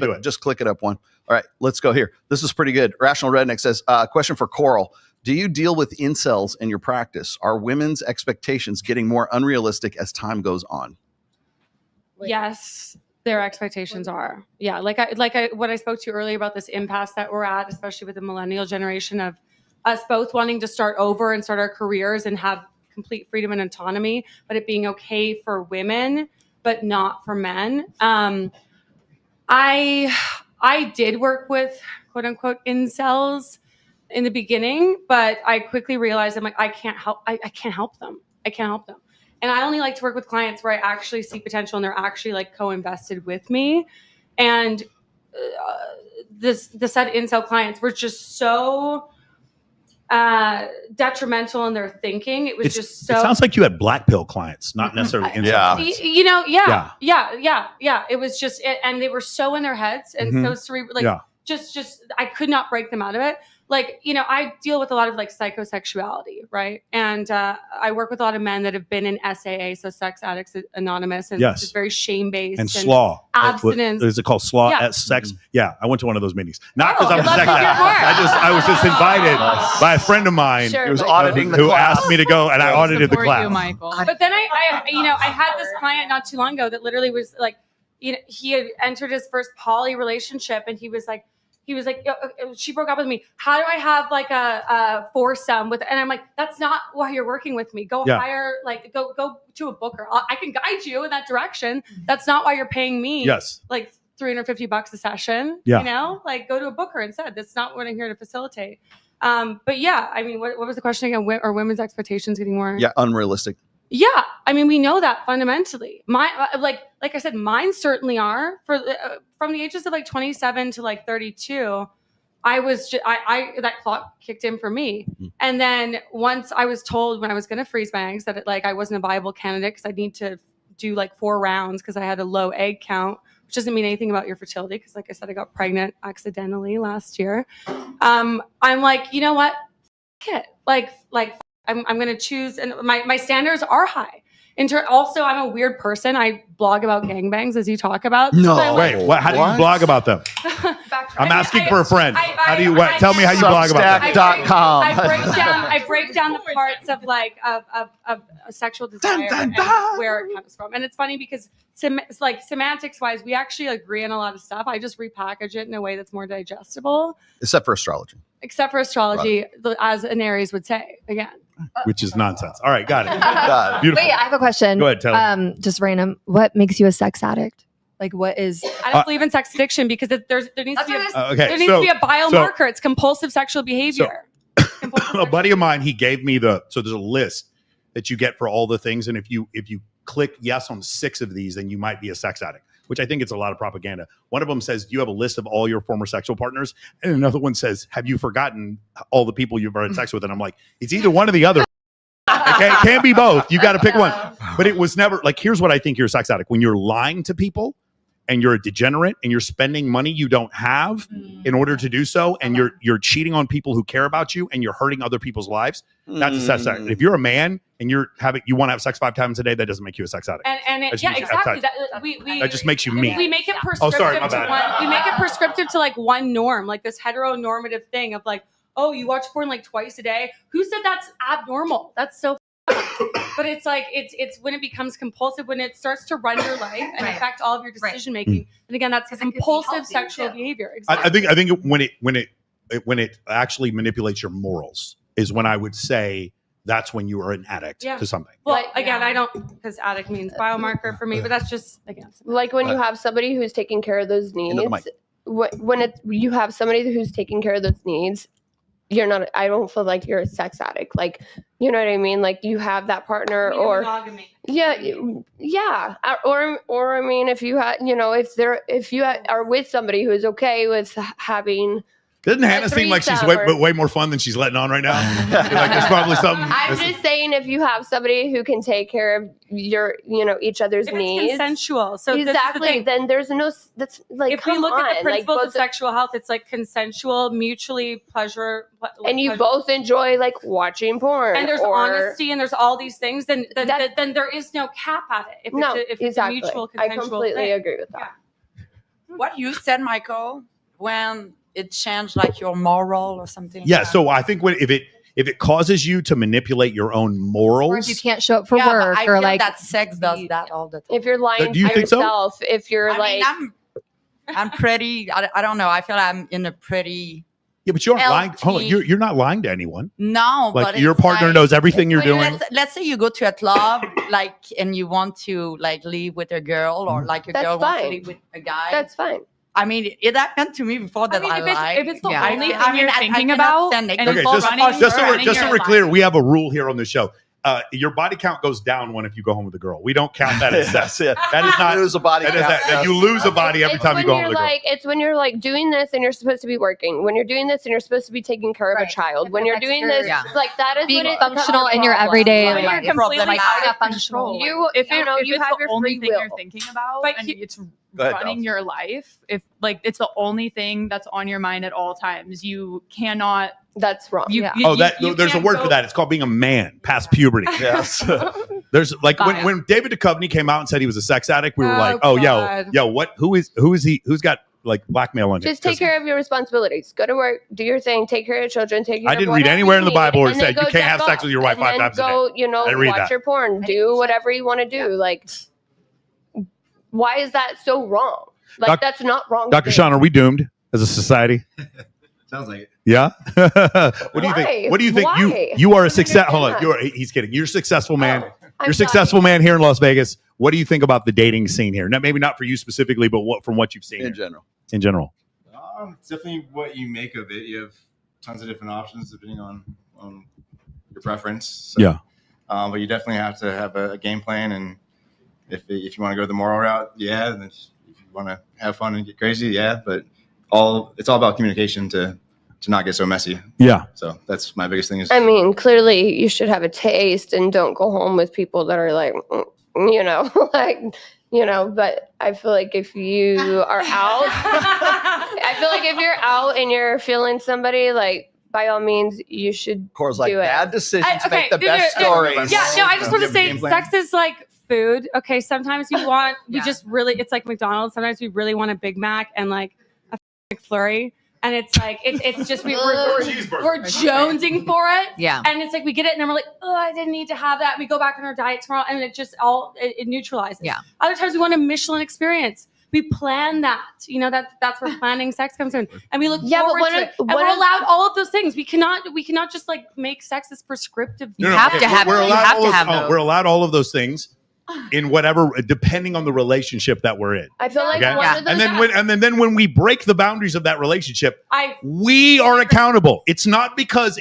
Do it. Just click it up one. All right, let's go here. This is pretty good. Rational Redneck says, question for Coral. Do you deal with incels in your practice? Are women's expectations getting more unrealistic as time goes on? Yes, their expectations are. Yeah, like I what I spoke to you earlier about this impasse that we're at, especially with the millennial generation, of us both wanting to start over and start our careers and have complete freedom and autonomy, but it being okay for women, but not for men. I did work with quote unquote incels in the beginning, but I quickly realized I'm like, I can't help them. I can't help them. And I only like to work with clients where I actually see potential and they're actually like co-invested with me. And the said incel clients were just so detrimental in their thinking. It was just so. It sounds like you had black pill clients, not necessarily incel clients. Yeah. It was just, and they were so in their heads and so cerebral. Like, just I could not break them out of it. Like, I deal with a lot of like psychosexuality, right? And I work with a lot of men that have been in SAA, so Sex Addicts Anonymous, and it's very shame-based and SLAW, abstinence. Is it called SLAW? Yeah. Sex? Yeah, I went to one of those meetings. Not because I'm a sex addict. I was just invited by a friend of mine He was auditing the who class. asked me to go, and I audited the class. You, Michael. But then I had this client not too long ago that literally was like, he had entered his first poly relationship, and he was like, she broke up with me. How do I have like a foursome with? And I'm like, that's not why you're working with me. Go hire, like, go to a booker. I can guide you in that direction. That's not why you're paying me. Yes. Like $350 a session. Yeah. Like go to a booker instead. That's not what I'm here to facilitate. But yeah, I mean, what was the question again? Are women's expectations getting more? Yeah, unrealistic. Yeah, I mean, we know that fundamentally. Like I said, mine certainly are. For from the ages of like 27 to like 32, I was that clock kicked in for me. And then once I was told when I was going to freeze my eggs that I wasn't a viable candidate because I need to do like 4 rounds because I had a low egg count, which doesn't mean anything about your fertility. Because like I said, I got pregnant accidentally last year. I'm like, you know what? F- it. I'm going to choose, and my standards are high. Also, I'm a weird person. I blog about gangbangs, as you talk about. No, so wait. How do you blog about them? I'm asking for a friend. How do you? Tell me how you blog about them. Substack.com. I break down the parts of like of sexual desire and where it comes from. And it's funny because semantics wise, we actually agree on a lot of stuff. I just repackage it in a way that's more digestible. Except for astrology. Right. As an Aries would say again. Which is nonsense. All right, got it. Beautiful. Wait, I have a question. Go ahead, Taylor. Just random. What makes you a sex addict? Like, what is? I don't believe in sex addiction because there needs to be a biomarker. It's compulsive sexual behavior. A buddy of mine, he gave me there's a list that you get for all the things, and if you click yes on 6 of these, then you might be a sex addict. Which I think it's a lot of propaganda. One of them says, do you have a list of all your former sexual partners? And another one says, have you forgotten all the people you've had sex with? And I'm like, it's either one or the other. It can't be both. You got to pick one. But it was never like, here's what I think you're a sex addict. When you're lying to people and you're a degenerate and you're spending money you don't have in order to do so, and you're cheating on people who care about you and you're hurting other people's lives, that's a sex addict. If you're a man and you want to have sex 5 times a day, that doesn't make you a sex addict. Exactly. That just makes you mean. We make it prescriptive we make it prescriptive to like one norm, like this heteronormative thing of like, oh, you watch porn like twice a day. Who said that's abnormal? That's so but it's like it's when it becomes compulsive, when it starts to run your life and affect all of your decision making. And again, that's compulsive sexual behavior. Exactly. I think when it actually manipulates your morals is when I would say that's when you are an addict to something. Well, again, I don't, because addict means biomarker for me, but that's just again like when you have somebody who's taking care of those needs. You have somebody who's taking care of those needs. You're not. I don't feel like you're a sex addict. Like, you know what I mean? Like you have that partner, or monogamy. Yeah. Or I mean, if you had, if you are with somebody who is okay with having. Doesn't Hannah seem like she's way more fun than she's letting on right now? Like there's probably something. I'm just saying, if you have somebody who can take care of your, each other's needs, it's consensual. So exactly, then there's no. That's like if we look at the principles of sexual health, it's like consensual, mutually pleasure, and you both enjoy like watching porn, and there's honesty, and there's all these things. Then there is no cap at it. If it's a mutual consensual I completely agree with that. Yeah. what you said, Michael, when it changed like your moral or something. Yeah. So I think if it causes you to manipulate your own morals, Or if you can't show up for but work, I or feel like that sex does that all the time. If you're lying Do you to think so? yourself, if you're I like, mean, I'm pretty. I don't know. I feel I'm in a pretty. yeah, but you aren't lying. LT. Hold on, you're not lying to anyone. No, Like but your it's partner like, knows everything you're when doing. Let's say you go to a club, like, and you want to like leave with a girl, or like a That's girl wants to fine. leave with a guy. that's fine. I mean, it happened to me before that. I mean, if it's the Yeah. only thing you're thinking about, and Okay, it's just running, so running just so your we're life. clear, we have a rule here on the show. Your body count goes down one if you go home with a girl. We don't count that as sex. That's it. That is not. Lose a body. That is count. that. You lose a body every It's time you when go home you're with a girl. like, it's when you're like doing this and you're supposed to be working. When you're doing this and you're supposed to be taking care of Right. a child. If When it you're affects doing your- this, Yeah. like that is being when it functional becomes in a your problem. everyday When life. you're completely out of functional. control. You, If you know, you it's have the your only free thing will. you're thinking about, But and it's ahead, running Dubs. your life, if like it's the only thing that's on your mind at all times, you cannot. That's wrong. You, Yeah. you, There's a can't word go- for that. It's called being a man past puberty. Yes. There's like Fire. when David Duchovny came out and said he was a sex addict, we were Oh, like, oh, God. yo, what? Who is he? Who's got like blackmail on it? Just take 'Cause care of your responsibilities. Go to work, do your thing, take care of children, take care I of didn't read whatever anywhere you in the need, Bible where it and then said you go can't have jack sex off, with your wife and 5 then times a day. go, you know, I didn't read watch that. your porn, do whatever you want to do. Like, why is that so wrong? Like, that's not wrong. Dr. to Sean, do. are we doomed as a society? Sounds like it. Yeah. What do you Why? think? What do you think? Why? You are a I don't success. Hold on. understand He's kidding. You're a successful man. I'm You're a successful man here in Las Vegas. What do you think about the dating scene here? Now, maybe not for you specifically, but from what you've seen In here. general. In general. It's definitely what you make of it. You have tons of different options depending on your preference. So, Yeah. But you definitely have to have a game plan, and if you want to go the moral route, yeah. And if you want to have fun and get crazy, yeah. But it's all about communication to not get so messy. Yeah. So that's my biggest thing. Is I mean, clearly you should have a taste and don't go home with people that are like, you know, like, you know, but I feel like if you are out, I feel like if you're out and you're feeling somebody, like, by all means, you should Cora's like, do it. bad decisions Okay, make the dude, best dude, stories. Yeah, no, I just want to Give a say game plan. sex is like food. Okay, sometimes we want, we Yeah. just really, it's like McDonald's. Sometimes we really want a Big Mac and like a McFlurry. And it's like, it's just, we're jonesing for it. Yeah. And it's like, we get it and then we're like, oh, I didn't need to have that. We go back on our diet tomorrow and it just it neutralizes. Yeah. Other times we want a Michelin experience. We plan that, you know, that's where planning sex comes in, and we look forward to it. And we're allowed all of those things. We cannot just like make sex this prescriptive. You have to have. We're You allowed have all to those- have those. We're allowed all of those things in whatever, depending on the relationship that we're in. I feel like Okay? one Yeah. of those. And then when we break the boundaries of that relationship, I we are accountable. It's not because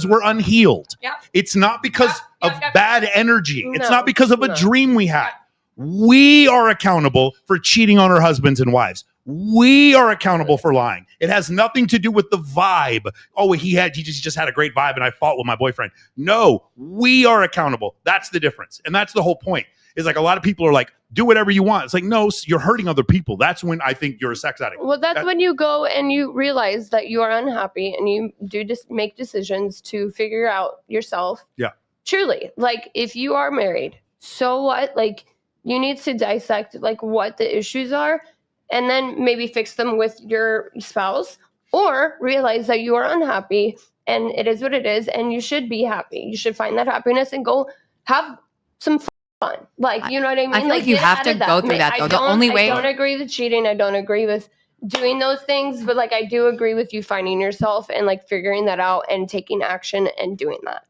we're unhealed. Yep. It's not because Yep, of yep. bad energy. It's No, not because of a no. dream we had. We are accountable for cheating on our husbands and wives. We are accountable for lying. It has nothing to do with the vibe. Oh, he just had a great vibe and I fought with my boyfriend. No, we are accountable. That's the difference. And that's the whole point. Is like a lot of people are like, do whatever you want. It's like, no, you're hurting other people. That's when I think you're a sex addict. Well, that's when you go and you realize that you are unhappy and you do just make decisions to figure out yourself. Yeah. Truly, like if you are married, so what? Like you need to dissect like what the issues are and then maybe fix them with your spouse or realize that you are unhappy and it is what it is and you should be happy. You should find that happiness and go have some fun. Like, you know what I mean? I feel like you get have out to of go through that, though. The only way- I don't agree with cheating. I don't agree with doing those things, but like I do agree with you finding yourself and like figuring that out and taking action and doing that.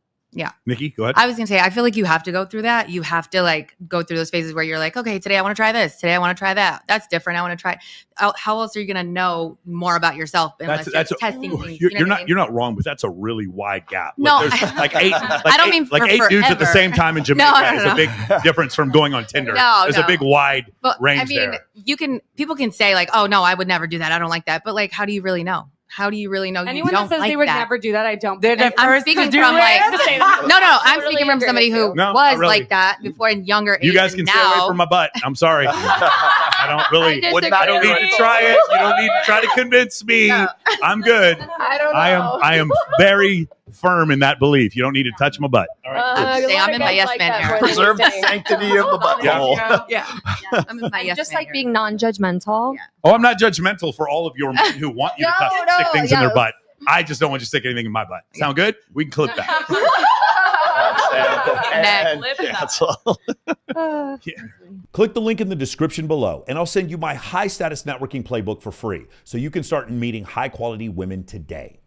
Nikki, go ahead. I was gonna say, I feel like you have to go through that. You have to like go through those phases where you're like, okay, today I want to try this. Today I want to try that. That's different. I want to try. How else are you gonna know more about yourself unless you're testing things? You're you know what I not mean? you're not wrong, but that's a really wide gap. No, There's like eight. I don't mean like for eight dudes at the forever. same time in Jamaica No, is a big difference from going on Tinder. No, There's no. a big wide But range I mean, there. people can say like, oh no, I would never do that. I don't like that. But like, how do you really know? How do you really know anyone you don't that says like they would that? never do that, I don't. They're the And I'm first speaking to do from it. like no, I'm totally speaking from agree somebody with who you. No, was not really. like that before in younger age. You guys can and stay away now, from my butt. I'm sorry. I don't really. I I don't need to try it. You don't need to try to convince me. No. I'm good. I don't know. I am very firm in that belief. You don't need to touch my butt. All right. Say I'm in my yes man era. Preserve the sanctity of the butthole. Yeah. I'm in my yes just man like era. being non-judgmental. Yeah. Oh, I'm not judgmental for all of your men who want you to stick things in their butt. I just don't want you to stick anything in my butt. Sound good? We can clip that. Cancel. Click the link in the description below, and I'll send you my high status networking playbook for free so you can start meeting high quality women today.